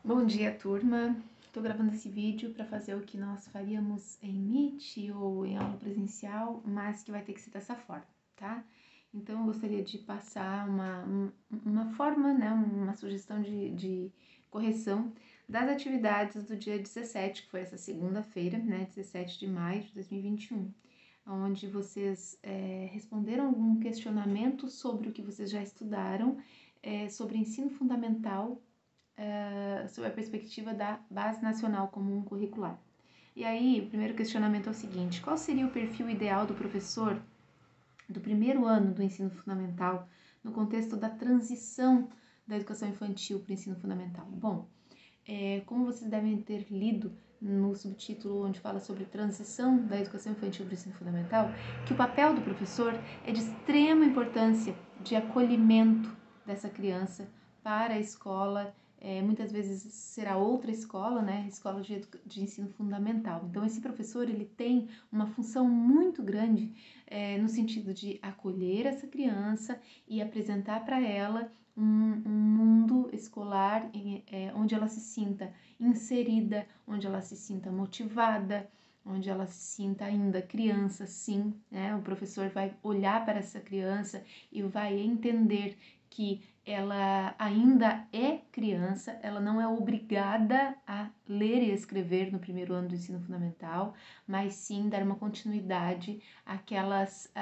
Bom dia, turma. Estou gravando esse vídeo para fazer o que nós faríamos em Meet ou em aula presencial, mas que vai ter que ser dessa forma, tá? Então, eu gostaria de passar uma forma, né, uma sugestão de correção das atividades do dia 17, que foi essa segunda-feira, né, 17 de maio de 2021, onde vocês responderam algum questionamento sobre o que vocês já estudaram, sobre ensino fundamental, sob a perspectiva da Base Nacional Comum Curricular. E aí, o primeiro questionamento é o seguinte: qual seria o perfil ideal do professor do primeiro ano do ensino fundamental no contexto da transição da educação infantil para o ensino fundamental? Bom, como vocês devem ter lido no subtítulo onde fala sobre transição da educação infantil para o ensino fundamental, que o papel do professor é de extrema importância de acolhimento dessa criança para a escola, muitas vezes será outra escola, né, escola de ensino fundamental. Então, esse professor, ele tem uma função muito grande no sentido de acolher essa criança e apresentar para ela um mundo escolar onde ela se sinta inserida, onde ela se sinta motivada, onde ela se sinta ainda criança, sim, né? O professor vai olhar para essa criança e vai entender que ela ainda é criança, ela não é obrigada a ler e escrever no primeiro ano do ensino fundamental, mas sim dar uma continuidade àquelas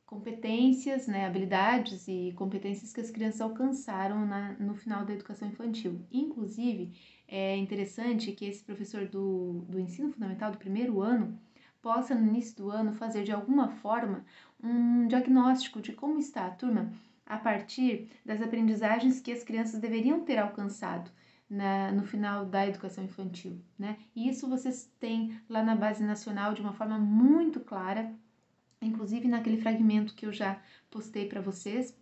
competências, né, habilidades e competências que as crianças alcançaram no final da educação infantil. Inclusive, é interessante que esse professor do ensino fundamental, do primeiro ano, possa, no início do ano, fazer de alguma forma um diagnóstico de como está a turma a partir das aprendizagens que as crianças deveriam ter alcançado no final da educação infantil, né? E isso vocês têm lá na Base Nacional de uma forma muito clara, inclusive naquele fragmento que eu já postei para vocês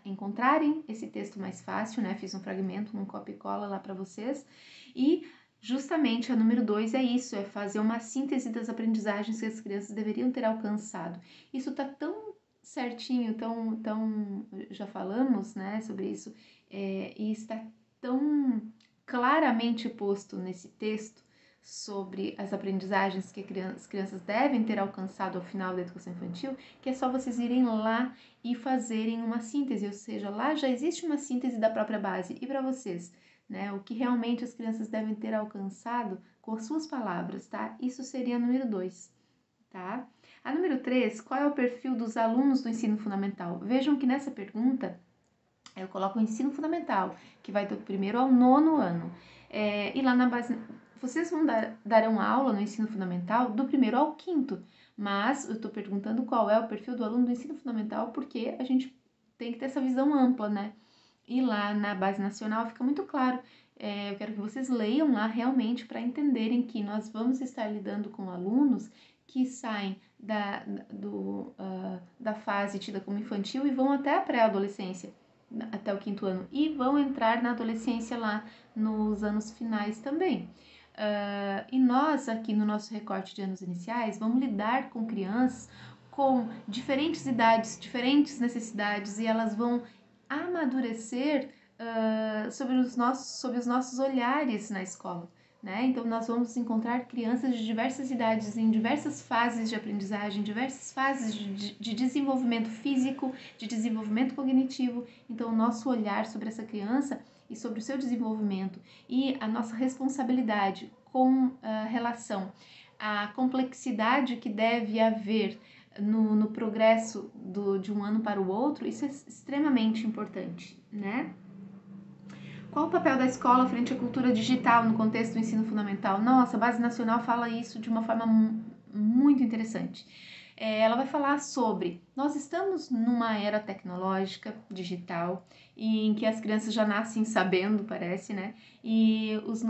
encontrarem esse texto mais fácil, né? Fiz um fragmento, um copia e cola lá para vocês. E justamente a número 2 é isso, é fazer uma síntese das aprendizagens que as crianças deveriam ter alcançado. Isso tá tão certinho, tão já falamos, né, sobre isso, e está tão claramente posto nesse texto sobre as aprendizagens que as crianças devem ter alcançado ao final da educação infantil, que é só vocês irem lá e fazerem uma síntese, ou seja, lá já existe uma síntese da própria base. E para vocês, né, o que realmente as crianças devem ter alcançado com as suas palavras, tá? Isso seria a número 2, tá? A número 3, qual é o perfil dos alunos do ensino fundamental? Vejam que nessa pergunta eu coloco o ensino fundamental, que vai do primeiro ao nono ano. E lá na base, vocês darão aula no ensino fundamental do primeiro ao quinto, mas eu estou perguntando qual é o perfil do aluno do ensino fundamental, porque a gente tem que ter essa visão ampla, né? E lá na Base Nacional fica muito claro. Eu quero que vocês leiam lá realmente para entenderem que nós vamos estar lidando com alunos que saem da fase tida como infantil e vão até a pré-adolescência, até o quinto ano, e vão entrar na adolescência lá nos anos finais também. E nós, aqui no nosso recorte de anos iniciais, vamos lidar com crianças com diferentes idades, diferentes necessidades, e elas vão amadurecer sobre os nossos olhares na escola, né? Então, nós vamos encontrar crianças de diversas idades, em diversas fases de aprendizagem, diversas fases de desenvolvimento físico, de desenvolvimento cognitivo. Então, o nosso olhar sobre essa criança e sobre o seu desenvolvimento e a nossa responsabilidade com relação à complexidade que deve haver no progresso de um ano para o outro, isso é extremamente importante, né? Qual o papel da escola frente à cultura digital no contexto do ensino fundamental? Nossa, a Base Nacional fala isso de uma forma muito interessante. Ela vai falar sobre, nós estamos numa era tecnológica, digital, em que as crianças já nascem sabendo, parece, né? E os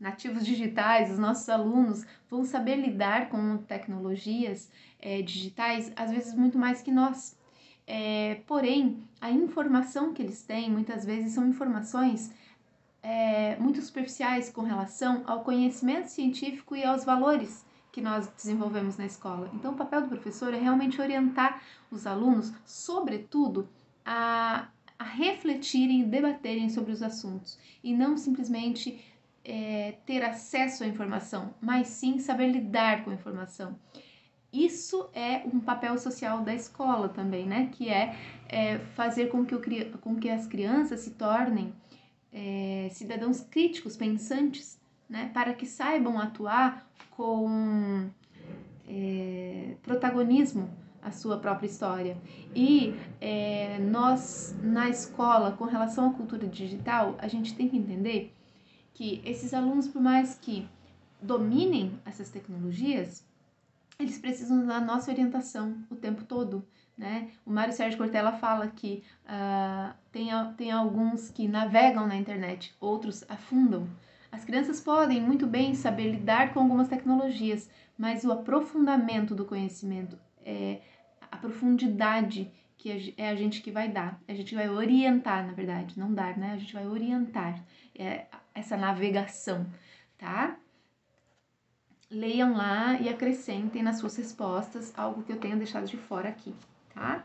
nativos digitais, os nossos alunos, vão saber lidar com tecnologias digitais, às vezes muito mais que nós. Porém, a informação que eles têm, muitas vezes, são informações muito superficiais com relação ao conhecimento científico e aos valores que nós desenvolvemos na escola. Então, o papel do professor é realmente orientar os alunos, sobretudo, a refletirem e debaterem sobre os assuntos, e não simplesmente ter acesso à informação, mas sim saber lidar com a informação. Isso é um papel social da escola também, né? Que é fazer com que as crianças se tornem cidadãos críticos, pensantes, né? Para que saibam atuar com protagonismo a sua própria história. E nós, na escola, com relação à cultura digital, a gente tem que entender que esses alunos, por mais que dominem essas tecnologias, eles precisam da nossa orientação o tempo todo, né? O Mário Sérgio Cortella fala que tem alguns que navegam na internet, outros afundam. As crianças podem muito bem saber lidar com algumas tecnologias, mas o aprofundamento do conhecimento, a profundidade que é a gente que vai dar, a gente vai orientar, na verdade, não dar, né? A gente vai orientar essa navegação, tá? Leiam lá e acrescentem nas suas respostas algo que eu tenha deixado de fora aqui, tá?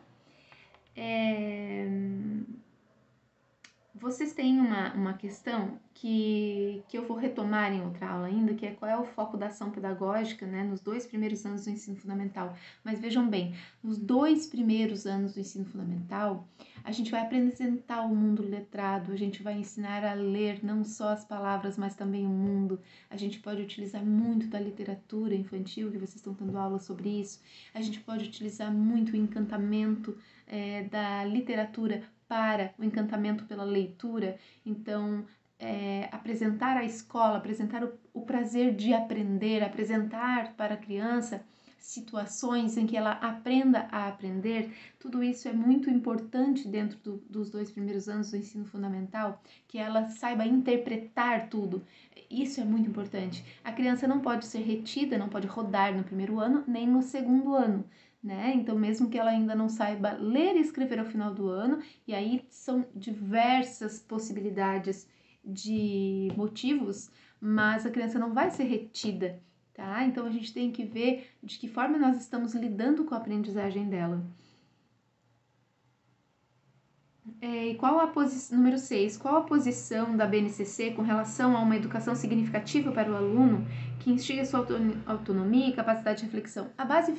Vocês têm uma questão que eu vou retomar em outra aula ainda, que é qual é o foco da ação pedagógica, né, nos 2 primeiros anos do ensino fundamental. Mas vejam bem, nos 2 primeiros anos do ensino fundamental, a gente vai apresentar o mundo letrado, a gente vai ensinar a ler não só as palavras, mas também o mundo. A gente pode utilizar muito da literatura infantil, que vocês estão tendo aula sobre isso. A gente pode utilizar muito o encantamento da literatura para o encantamento pela leitura. Então, apresentar a escola, apresentar o prazer de aprender, apresentar para a criança situações em que ela aprenda a aprender, tudo isso é muito importante dentro dos 2 primeiros anos do ensino fundamental, que ela saiba interpretar tudo. Isso é muito importante. A criança não pode ser retida, não pode rodar no primeiro ano, nem no segundo ano, né? Então, mesmo que ela ainda não saiba ler e escrever ao final do ano, e aí são diversas possibilidades de motivos, mas a criança não vai ser retida, tá? Então, a gente tem que ver de que forma nós estamos lidando com a aprendizagem dela. E qual a posição, número 6, qual a posição da BNCC com relação a uma educação significativa para o aluno que instiga sua autonomia e capacidade de reflexão? A base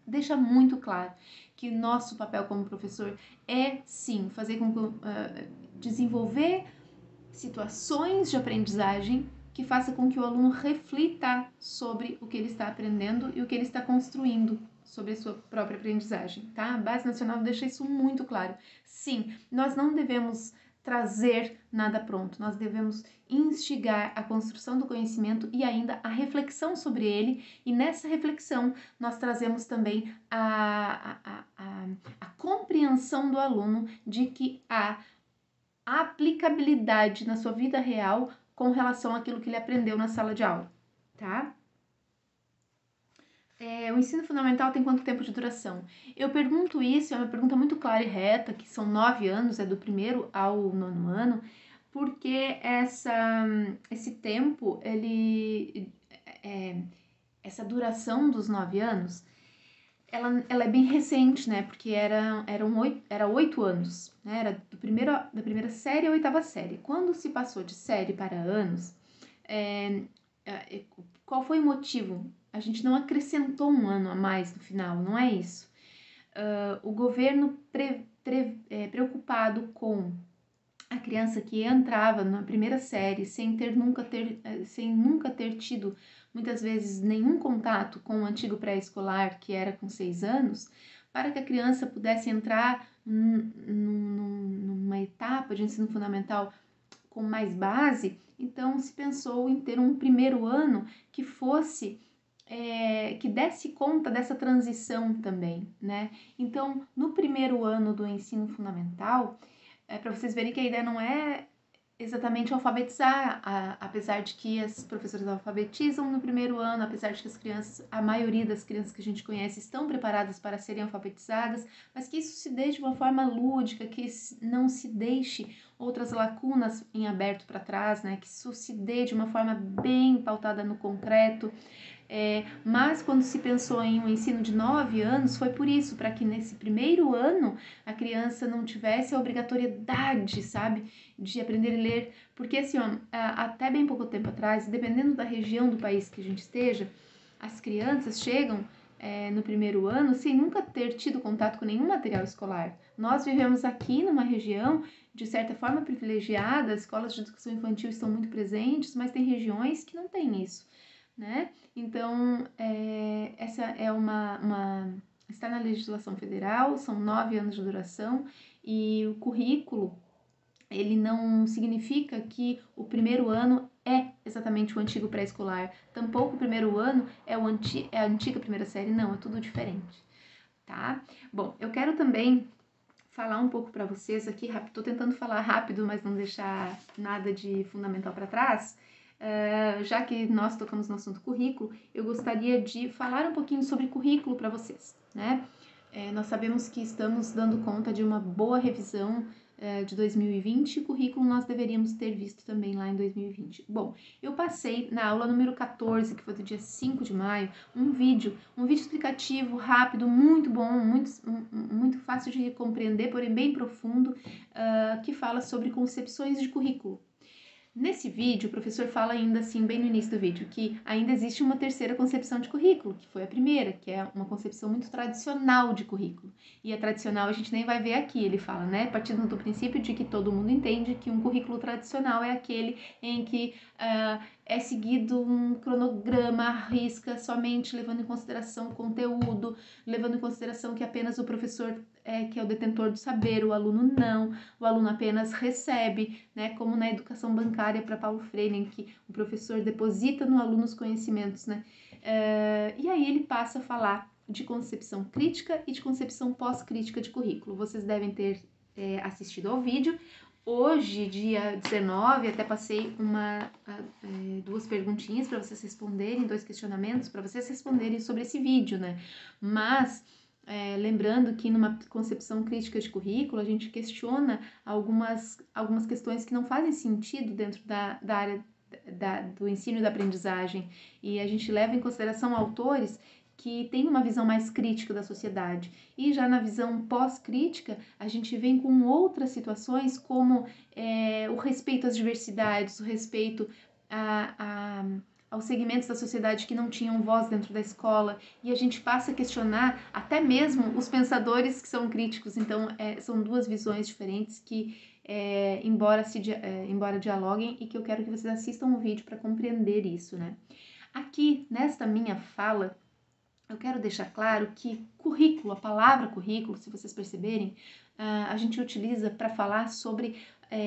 deixa muito claro que nosso papel como professor é, sim, fazer com que desenvolver situações de aprendizagem que faça com que o aluno reflita sobre o que ele está aprendendo e o que ele está construindo sobre a sua própria aprendizagem, tá? A Base Nacional deixa isso muito claro. Sim, nós não devemos trazer nada pronto, nós devemos instigar a construção do conhecimento e ainda a reflexão sobre ele, e nessa reflexão nós trazemos também a compreensão do aluno de que a aplicabilidade na sua vida real com relação àquilo que ele aprendeu na sala de aula, tá? O ensino fundamental tem quanto tempo de duração? Eu pergunto isso, é uma pergunta muito clara e reta, que são 9 anos, é do 1º ao 9º ano, porque esse tempo, essa duração dos 9 anos, ela é bem recente, né? Porque era 8 anos, né? Era da primeira série à 8ª série. Quando se passou de série para anos, qual foi o motivo? A gente não acrescentou um ano a mais no final, não é isso. O governo preocupado com a criança que entrava na primeira série sem nunca ter tido muitas vezes nenhum contato com o antigo pré-escolar, que era com 6 anos, para que a criança pudesse entrar numa etapa de ensino fundamental com mais base. Então se pensou em ter um primeiro ano que fosse que desse conta dessa transição também, né? Então, no primeiro ano do ensino fundamental, para vocês verem que a ideia não é exatamente alfabetizar, apesar de que as professoras alfabetizam no primeiro ano, apesar de que a maioria das crianças que a gente conhece estão preparadas para serem alfabetizadas, mas que isso se dê de uma forma lúdica, que não se deixe outras lacunas em aberto para trás, né? Que isso se dê de uma forma bem pautada no concreto. Mas quando se pensou em um ensino de 9 anos, foi por isso, para que nesse primeiro ano a criança não tivesse a obrigatoriedade, sabe, de aprender a ler, porque assim, ó, até bem pouco tempo atrás, dependendo da região do país que a gente esteja, as crianças chegam no primeiro ano sem nunca ter tido contato com nenhum material escolar. Nós vivemos aqui numa região de certa forma privilegiada, as escolas de educação infantil estão muito presentes, mas tem regiões que não têm isso, né? Então, essa é está na legislação federal, são 9 anos de duração, e o currículo, ele não significa que o primeiro ano é exatamente o antigo pré-escolar, tampouco o primeiro ano é a antiga primeira série, não, é tudo diferente, tá? Bom, eu quero também falar um pouco para vocês aqui, tô tentando falar rápido, mas não deixar nada de fundamental para trás. Já que nós tocamos no assunto currículo, eu gostaria de falar um pouquinho sobre currículo para vocês, né? Nós sabemos que estamos dando conta de uma boa revisão de 2020, currículo nós deveríamos ter visto também lá em 2020. Bom, eu passei na aula número 14, que foi do dia 5 de maio, um vídeo explicativo, rápido, muito bom, muito fácil de compreender, porém bem profundo, que fala sobre concepções de currículo. Nesse vídeo, o professor fala ainda assim, bem no início do vídeo, que ainda existe uma terceira concepção de currículo, que foi a primeira, que é uma concepção muito tradicional de currículo. E a tradicional a gente nem vai ver aqui, ele fala, né? Partindo do princípio de que todo mundo entende que um currículo tradicional é aquele em que é seguido um cronograma à risca, somente levando em consideração o conteúdo, levando em consideração que apenas o professor que é o detentor do saber, o aluno não, o aluno apenas recebe, né, como na educação bancária para Paulo Freire, em que o professor deposita no aluno os conhecimentos, né, e aí ele passa a falar de concepção crítica e de concepção pós-crítica de currículo. Vocês devem ter assistido ao vídeo. Hoje, dia 19, até passei duas perguntinhas para vocês responderem, 2 questionamentos para vocês responderem sobre esse vídeo, né, mas lembrando que numa concepção crítica de currículo, a gente questiona algumas questões que não fazem sentido dentro da área do ensino e da aprendizagem, e a gente leva em consideração autores que têm uma visão mais crítica da sociedade. E já na visão pós-crítica, a gente vem com outras situações como o respeito às diversidades, o respeito aos segmentos da sociedade que não tinham voz dentro da escola, e a gente passa a questionar até mesmo os pensadores que são críticos. Então, são duas visões diferentes que, embora dialoguem, e que eu quero que vocês assistam o vídeo para compreender isso, né? Aqui, nesta minha fala, eu quero deixar claro que currículo, a palavra currículo, se vocês perceberem, a gente utiliza para falar sobre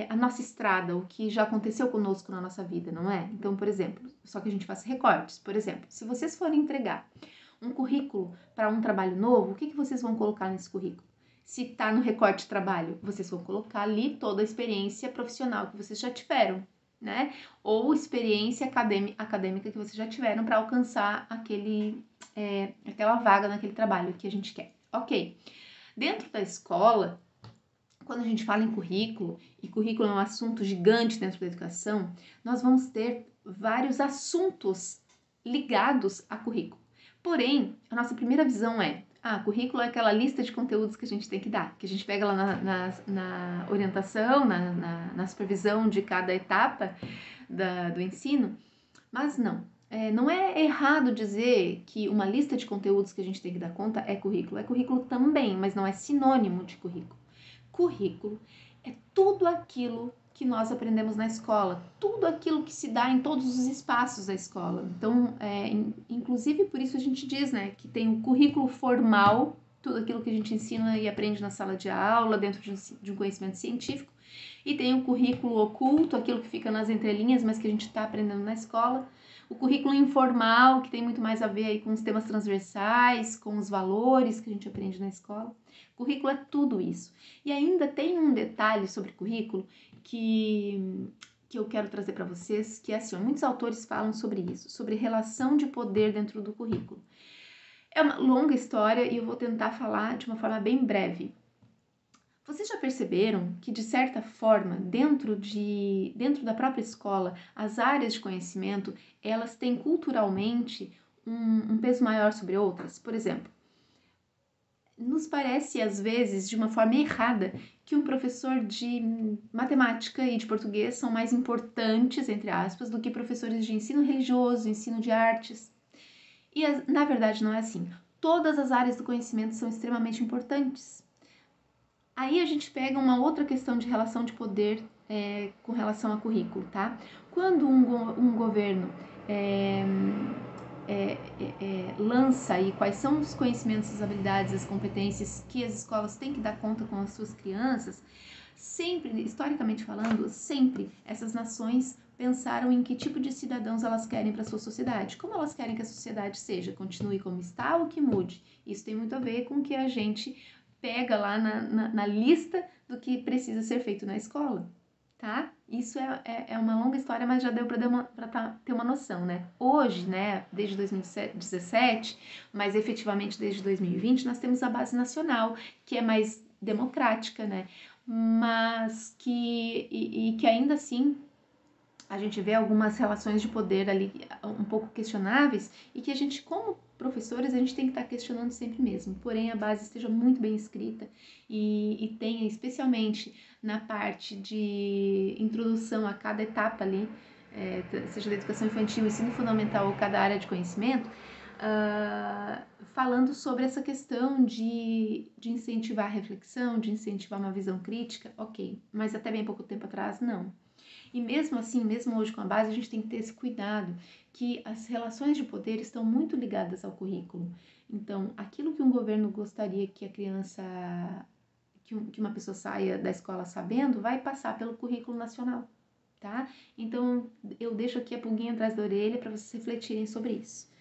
a nossa estrada, o que já aconteceu conosco na nossa vida, não é? Então, por exemplo, só que a gente faz recortes. Por exemplo, se vocês forem entregar um currículo para um trabalho novo, o que vocês vão colocar nesse currículo? Se está no recorte de trabalho, vocês vão colocar ali toda a experiência profissional que vocês já tiveram, né? Ou experiência acadêmica que vocês já tiveram para alcançar aquela vaga naquele trabalho que a gente quer. Ok. Dentro da escola, quando a gente fala em currículo, e currículo é um assunto gigante dentro da educação, nós vamos ter vários assuntos ligados a currículo. Porém, a nossa primeira visão currículo é aquela lista de conteúdos que a gente tem que dar, que a gente pega lá na orientação, na supervisão de cada etapa do ensino, mas não. Não é errado dizer que uma lista de conteúdos que a gente tem que dar conta é currículo. É currículo também, mas não é sinônimo de currículo. Currículo é tudo aquilo que nós aprendemos na escola, tudo aquilo que se dá em todos os espaços da escola. Então, inclusive por isso a gente diz, né, que tem o currículo formal, tudo aquilo que a gente ensina e aprende na sala de aula, dentro de um conhecimento científico, e tem o currículo oculto, aquilo que fica nas entrelinhas, mas que a gente está aprendendo na escola. O currículo informal, que tem muito mais a ver aí com os temas transversais, com os valores que a gente aprende na escola. Currículo é tudo isso. E ainda tem um detalhe sobre currículo que eu quero trazer para vocês, que é assim, muitos autores falam sobre isso, sobre relação de poder dentro do currículo. É uma longa história e eu vou tentar falar de uma forma bem breve. Vocês já perceberam que, de certa forma, dentro da própria escola, as áreas de conhecimento, elas têm culturalmente um peso maior sobre outras? Por exemplo, nos parece, às vezes, de uma forma errada, que um professor de matemática e de português são mais importantes, entre aspas, do que professores de ensino religioso, ensino de artes. E, na verdade, não é assim. Todas as áreas do conhecimento são extremamente importantes. Aí a gente pega uma outra questão de relação de poder com relação a currículo, tá? Quando um governo lança aí quais são os conhecimentos, as habilidades, as competências que as escolas têm que dar conta com as suas crianças, sempre, historicamente falando, sempre essas nações pensaram em que tipo de cidadãos elas querem para a sua sociedade, como elas querem que a sociedade seja, continue como está ou que mude. Isso tem muito a ver com o que a gente pega lá na lista do que precisa ser feito na escola, tá? Isso é uma longa história, mas já deu para ter uma noção, né? Hoje, né, desde 2017, mas efetivamente desde 2020, nós temos a base nacional, que é mais democrática, né? Mas que ainda assim a gente vê algumas relações de poder ali um pouco questionáveis e que a gente, como professores, a gente tem que estar questionando sempre mesmo. Porém, a base esteja muito bem escrita e tenha, especialmente na parte de introdução a cada etapa ali, seja da educação infantil, ensino fundamental ou cada área de conhecimento, falando sobre essa questão de incentivar a reflexão, de incentivar uma visão crítica, ok, mas até bem pouco tempo atrás, não. E mesmo assim, mesmo hoje com a base, a gente tem que ter esse cuidado, que as relações de poder estão muito ligadas ao currículo. Então, aquilo que um governo gostaria que a criança, que uma pessoa saia da escola sabendo, vai passar pelo currículo nacional, tá? Então, eu deixo aqui a pulguinha atrás da orelha para vocês refletirem sobre isso.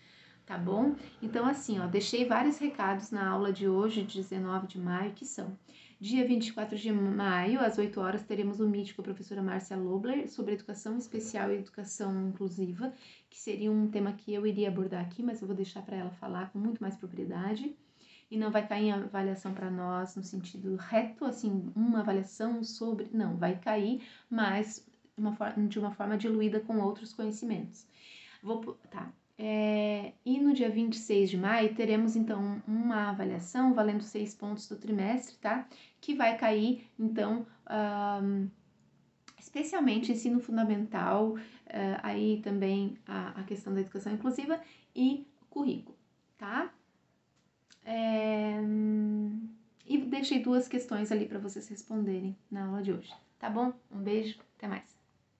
Tá bom? Então, assim, ó, deixei vários recados na aula de hoje, 19 de maio, que são: dia 24 de maio, às 8 horas, teremos o Meet com a professora Márcia Lobler sobre educação especial e educação inclusiva, que seria um tema que eu iria abordar aqui, mas eu vou deixar para ela falar com muito mais propriedade. E não vai cair em avaliação para nós no sentido reto, assim, uma avaliação sobre... Não, vai cair, mas de uma forma diluída com outros conhecimentos. Tá. E no dia 26 de maio teremos então uma avaliação valendo 6 pontos do trimestre, tá? Que vai cair então especialmente ensino fundamental, aí também a questão da educação inclusiva e currículo, tá? E deixei 2 questões ali para vocês responderem na aula de hoje, tá bom? Um beijo, até mais!